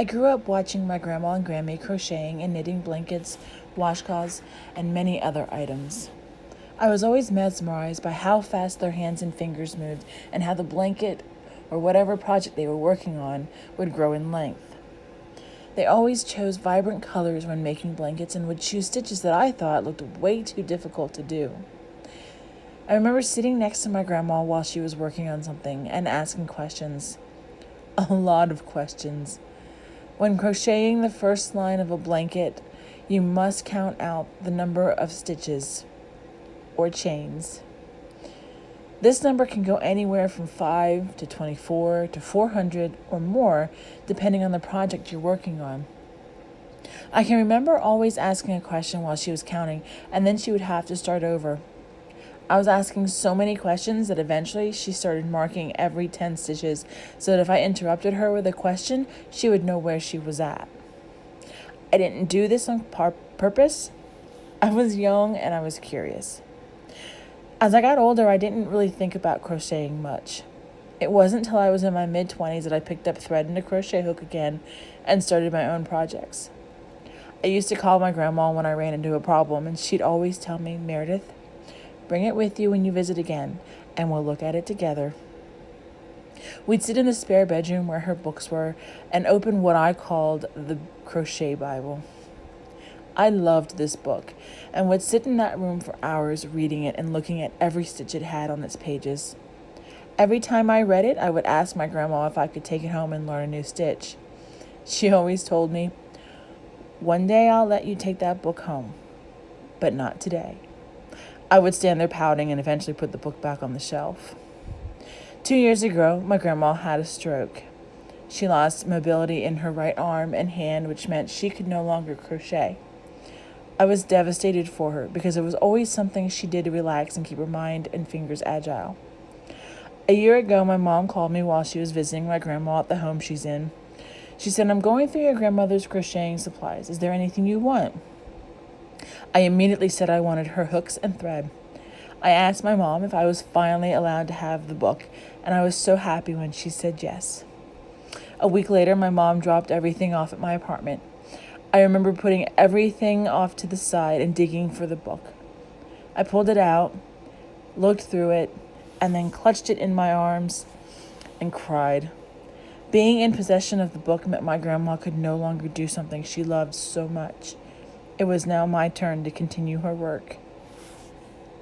I grew up watching my grandma and grandma crocheting and knitting blankets, washcloths, and many other items. I was always mesmerized by how fast their hands and fingers moved and how the blanket or whatever project they were working on would grow in length. They always chose vibrant colors when making blankets and would choose stitches that I thought looked way too difficult to do. I remember sitting next to my grandma while she was working on something and asking questions. A lot of questions. When crocheting the first line of a blanket, you must count out the number of stitches or chains. This number can go anywhere from 5 to 24 to 400 or more, depending on the project you're working on. I can remember always asking a question while she was counting, and then she would have to start over. I was asking so many questions that eventually she started marking every 10 stitches so that if I interrupted her with a question, she would know where she was at. I didn't do this on purpose. I was young and I was curious. As I got older, I didn't really think about crocheting much. It wasn't until I was in my mid-20s that I picked up thread and a crochet hook again and started my own projects. I used to call my grandma when I ran into a problem, and she'd always tell me, "Meredith, bring it with you when you visit again, and we'll look at it together." We'd sit in the spare bedroom where her books were and open what I called the Crochet Bible. I loved this book and would sit in that room for hours reading it and looking at every stitch it had on its pages. Every time I read it, I would ask my grandma if I could take it home and learn a new stitch. She always told me, "One day I'll let you take that book home, but not today." I would stand there pouting and eventually put the book back on the shelf. 2 years ago, my grandma had a stroke. She lost mobility in her right arm and hand, which meant she could no longer crochet. I was devastated for her because it was always something she did to relax and keep her mind and fingers agile. A year ago, my mom called me while she was visiting my grandma at the home she's in. She said, "I'm going through your grandmother's crocheting supplies. Is there anything you want?" I immediately said I wanted her hooks and thread. I asked my mom if I was finally allowed to have the book, and I was so happy when she said yes. A week later, my mom dropped everything off at my apartment. I remember putting everything off to the side and digging for the book. I pulled it out, looked through it, and then clutched it in my arms and cried. Being in possession of the book meant my grandma could no longer do something she loved so much. It was now my turn to continue her work.